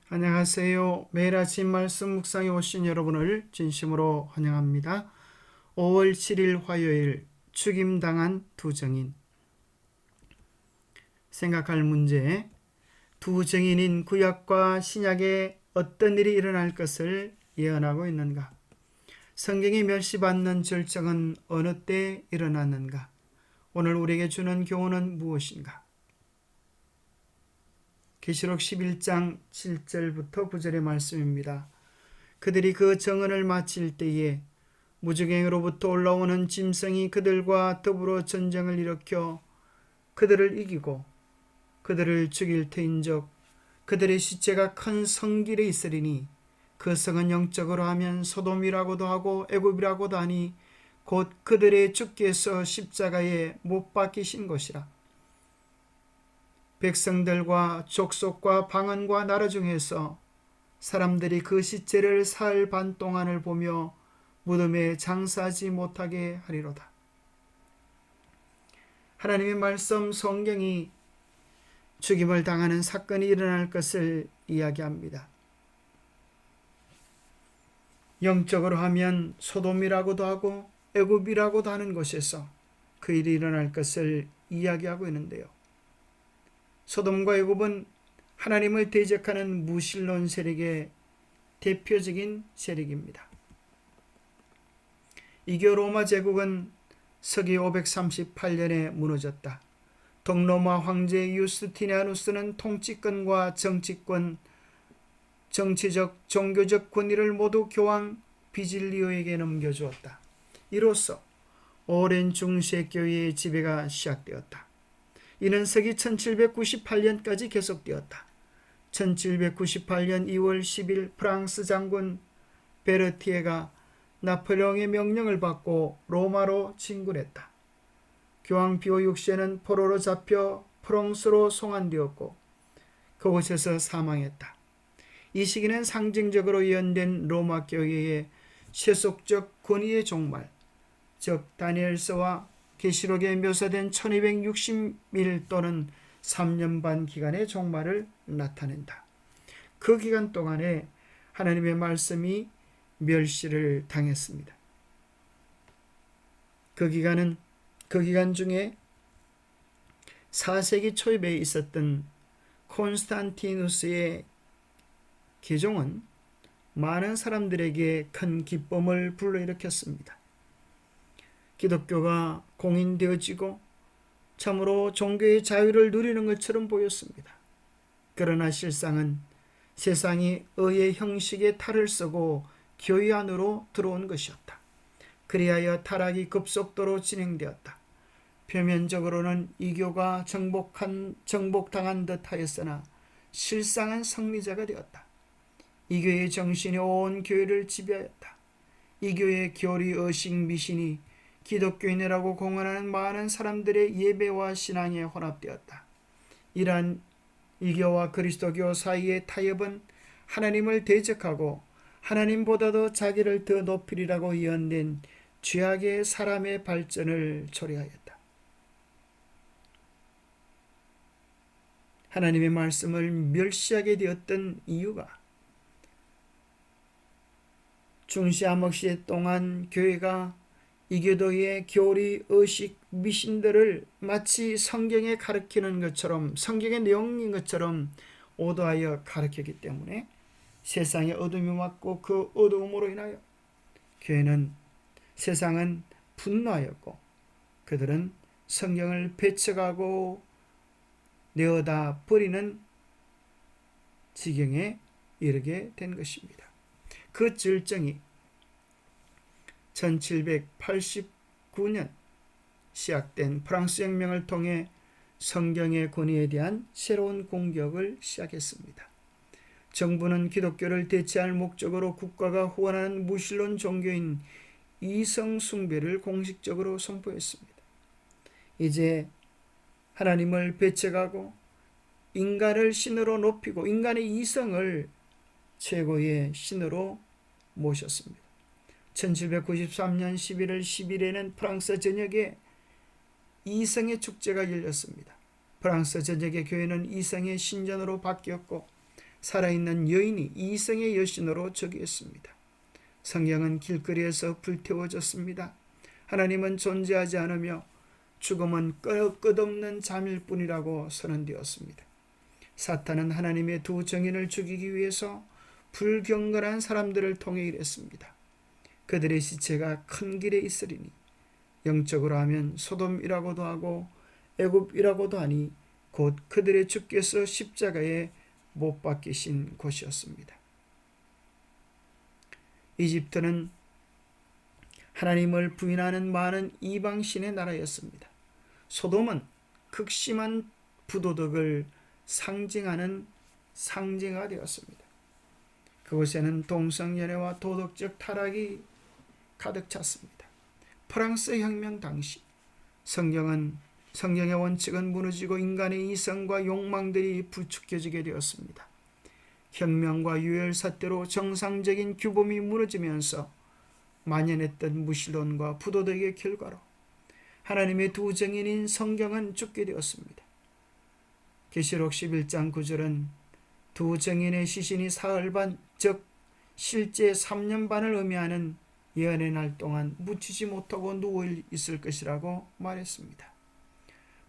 안녕하세요. 매일 아침 말씀 묵상에 오신 여러분을 진심으로 환영합니다. 5월 7일 화요일 죽임당한 두 증인. 생각할 문제: 두 증인인 구약과 신약에 어떤 일이 일어날 것을 예언하고 있는가? 성경이 멸시받는 절정은 어느 때 일어났는가? 오늘 우리에게 주는 교훈은 무엇인가? 계시록 11장 7절부터 9절의 말씀입니다. 그들이 그 정언을 마칠 때에 무주갱으로부터 올라오는 짐승이 그들과 더불어 전쟁을 일으켜 그들을 이기고 그들을 죽일 터인즉 그들의 시체가 큰 성길에 있으리니 그 성은 영적으로 하면 소돔이라고도 하고 애굽이라고도 하니 곧 그들의 주께서 십자가에 못 박히신 것이라. 백성들과 족속과 방언과 나라 중에서 사람들이 그 시체를 사흘 반 동안을 보며 무덤에 장사하지 못하게 하리로다. 하나님의 말씀 성경이 죽임을 당하는 사건이 일어날 것을 이야기합니다. 영적으로 하면 소돔이라고도 하고 애굽이라고도 하는 곳에서 그 일이 일어날 것을 이야기하고 있는데요. 소돔과 애굽은 하나님을 대적하는 무신론 세력의 대표적인 세력입니다. 이교 로마 제국은 서기 538년에 무너졌다. 동로마 황제 유스티니아누스는 통치권과 정치권, 정치적, 종교적 권위를 모두 교황 비질리오에게 넘겨주었다. 이로써 오랜 중세교회의 지배가 시작되었다. 이는 서기 1798년까지 계속되었다. 1798년 2월 10일 프랑스 장군 베르티에가 나폴레옹의 명령을 받고 로마로 진군했다. 교황 비오 6세는 포로로 잡혀 프랑스로 송환되었고 그곳에서 사망했다. 이 시기는 상징적으로 예언된 로마 교회의 세속적 권위의 종말, 즉 다니엘서와 계시록에 묘사된 1260일 또는 3년 반 기간의 종말을 나타낸다. 그 기간 동안에 하나님의 말씀이 멸시를 당했습니다. 그 기간 중에 4세기 초입에 있었던 콘스탄티누스의 개종은 많은 사람들에게 큰 기쁨을 불러일으켰습니다. 기독교가 공인되어지고 참으로 종교의 자유를 누리는 것처럼 보였습니다. 그러나 실상은 세상이 의의 형식에 탈을 쓰고 교회 안으로 들어온 것이었다. 그리하여 타락이 급속도로 진행되었다. 표면적으로는 이교가 정복당한 듯 하였으나 실상은 승리자가 되었다. 이교의 정신이 온 교회를 지배하였다. 이교의 교리, 의식, 미신이 기독교인이라고 공언하는 많은 사람들의 예배와 신앙에 혼합되었다. 이러한 이교와 그리스도교 사이의 타협은 하나님을 대적하고 하나님보다도 자기를 더 높이리라고 예언된 죄악의 사람의 발전을 초래하였다. 하나님의 말씀을 멸시하게 되었던 이유가 중세 암흑시대 동안 교회가 이교도의 교리, 의식, 미신들을 마치 성경에 가르치는 것처럼, 성경의 내용인 것처럼 오도하여 가르쳤기 때문에 세상에 어둠이 왔고 그 어두움으로 인하여 세상은 분노하였고 그들은 성경을 배척하고 내어다 버리는 지경에 이르게 된 것입니다. 그 절정이 1789년 시작된 프랑스 혁명을 통해 성경의 권위에 대한 새로운 공격을 시작했습니다. 정부는 기독교를 대체할 목적으로 국가가 후원하는 무신론 종교인 이성 숭배를 공식적으로 선포했습니다. 이제 하나님을 배척하고 인간을 신으로 높이고 인간의 이성을 최고의 신으로 모셨습니다. 1793년 11월 10일에는 프랑스 전역에 이성의 축제가 열렸습니다. 프랑스 전역의 교회는 이성의 신전으로 바뀌었고 살아있는 여인이 이성의 여신으로 저기했습니다. 성경은 길거리에서 불태워졌습니다. 하나님은 존재하지 않으며 죽음은 끝없는 잠일 뿐이라고 선언되었습니다. 사탄은 하나님의 두 정인을 죽이기 위해서 불경건한 사람들을 통해 일했습니다. 그들의 시체가 큰 길에 있으리니 영적으로 하면 소돔이라고도 하고 애굽이라고도 하니 곧 그들의 주께서 십자가에 못 박히신 곳이었습니다. 이집트는 하나님을 부인하는 많은 이방신의 나라였습니다. 소돔은 극심한 부도덕을 상징하는 상징화 되었습니다. 그곳에는 동성연애와 도덕적 타락이 가득 찼습니다. 프랑스 혁명 당시 성경의 원칙은 무너지고 인간의 이성과 욕망들이 부추겨지게 되었습니다. 혁명과 유혈사태로 정상적인 규범이 무너지면서 만연했던 무신론과 부도덕의 결과로 하나님의 두 정인인 성경은 죽게 되었습니다. 계시록 11장 9절은 두 정인의 시신이 사흘 반, 즉 실제 3년 반을 의미하는 예언의 날 동안 묻히지 못하고 누워 있을 것이라고 말했습니다.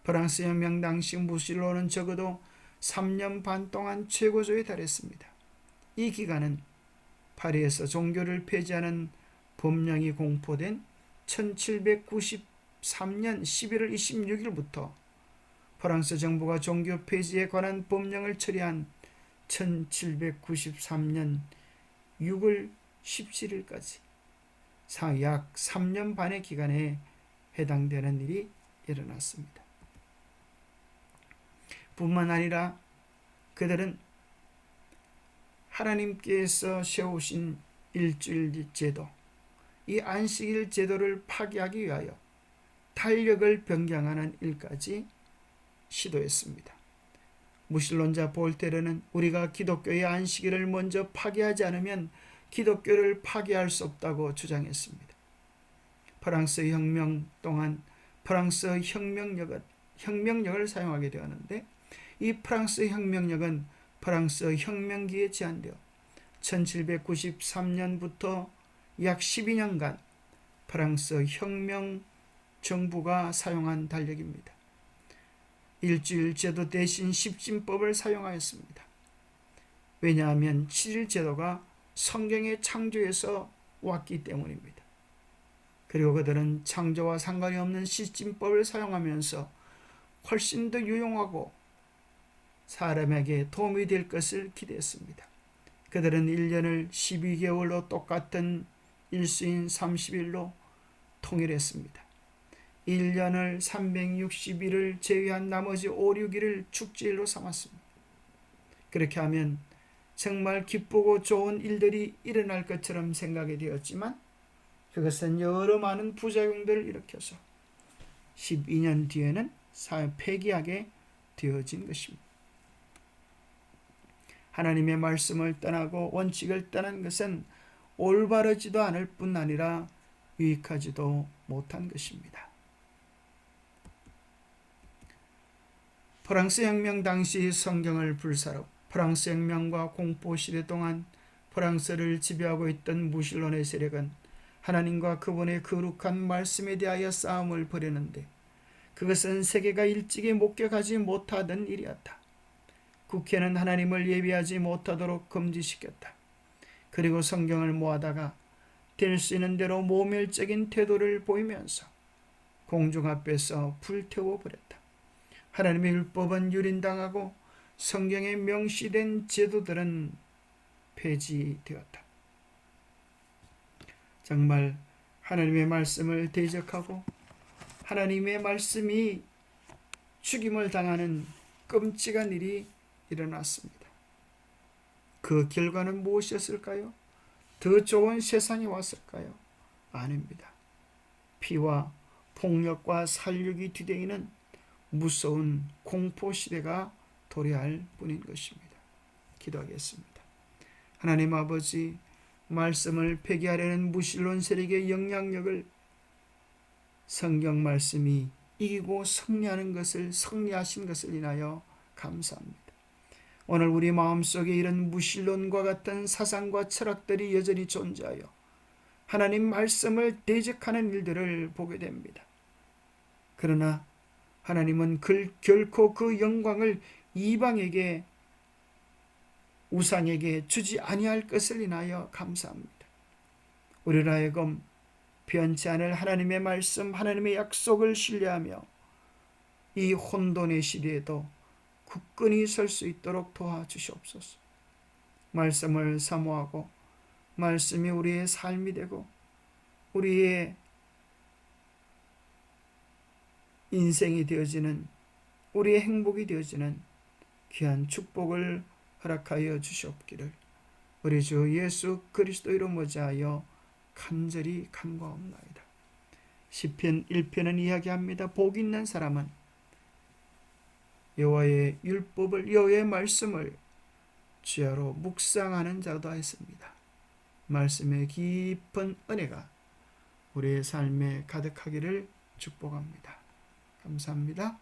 프랑스 혁명 당시 무신론은 적어도 3년 반 동안 최고조에 달했습니다. 이 기간은 파리에서 종교를 폐지하는 법령이 공포된 1793년 11월 26일부터 프랑스 정부가 종교 폐지에 관한 법령을 처리한 1793년 6월 17일까지 약 3년 반의 기간에 해당되는 일이 일어났습니다. 뿐만 아니라 그들은 하나님께서 세우신 일주일 제도, 이 안식일 제도를 파기하기 위하여 달력을 변경하는 일까지 시도했습니다. 무신론자 볼테르는 우리가 기독교의 안식일을 먼저 파기하지 않으면 기독교를 파기할 수 없다고 주장했습니다. 프랑스 혁명 동안 프랑스 혁명력을 사용하게 되었는데 이 프랑스 혁명력은 프랑스 혁명기에 제한되어 1793년부터 약 12년간 프랑스 혁명 정부가 사용한 달력입니다. 일주일 제도 대신 십진법을 사용하였습니다. 왜냐하면 7일 제도가 성경의 창조에서 왔기 때문입니다. 그리고 그들은 창조와 상관이 없는 십진법을 사용하면서 훨씬 더 유용하고 사람에게 도움이 될 것을 기대했습니다. 그들은 1년을 12개월로 똑같은 일수인 30일로 통일했습니다. 1년을 360일을 제외한 나머지 5, 6일을 축제일로 삼았습니다. 그렇게 하면 정말 기쁘고 좋은 일들이 일어날 것처럼 생각이 되었지만 그것은 여러 많은 부작용들을 일으켜서 12년 뒤에는 폐기하게 되어진 것입니다. 하나님의 말씀을 떠나고 원칙을 떠난 것은 올바르지도 않을 뿐 아니라 유익하지도 못한 것입니다. 프랑스 혁명 당시 성경을 불사로 프랑스 혁명과 공포시대 동안 프랑스를 지배하고 있던 무신론의 세력은 하나님과 그분의 거룩한 말씀에 대하여 싸움을 벌이는데 그것은 세계가 일찍이 목격하지 못하던 일이었다. 국회는 하나님을 예비하지 못하도록 금지시켰다. 그리고 성경을 모아다가 될 수 있는 대로 모멸적인 태도를 보이면서 공중 앞에서 불태워버렸다. 하나님의 율법은 유린당하고 성경에 명시된 제도들은 폐지되었다. 정말 하나님의 말씀을 대적하고 하나님의 말씀이 죽임을 당하는 끔찍한 일이 일어났습니다. 그 결과는 무엇이었을까요? 더 좋은 세상이 왔을까요? 아닙니다. 피와 폭력과 살육이 뒤대이는 무서운 공포시대가 도래할 뿐인 것입니다. 기도하겠습니다. 하나님 아버지, 말씀을 폐기하려는 무신론 세력의 영향력을 성경 말씀이 이기고 승리하신 것을 인하여 감사합니다. 오늘 우리 마음속에 이런 무신론과 같은 사상과 철학들이 여전히 존재하여 하나님 말씀을 대적하는 일들을 보게 됩니다. 그러나 하나님은 결코 그 영광을 이방에게, 우상에게 주지 아니할 것을 인하여 감사합니다. 우리로 하여금 변치 않을 하나님의 말씀, 하나님의 약속을 신뢰하며 이 혼돈의 시대에도 굳건히 설 수 있도록 도와주시옵소서. 말씀을 사모하고 말씀이 우리의 삶이 되고 우리의 인생이 되어지는, 우리의 행복이 되어지는 귀한 축복을 허락하여 주시옵기를 우리 주 예수 그리스도 이름 모자하여 간절히 간구하옵나이다. 시편 1편은 이야기합니다. 복 있는 사람은 여호와의 율법을, 여호와의 말씀을 주야로 묵상하는 자다 했습니다. 말씀의 깊은 은혜가 우리의 삶에 가득하기를 축복합니다. 감사합니다.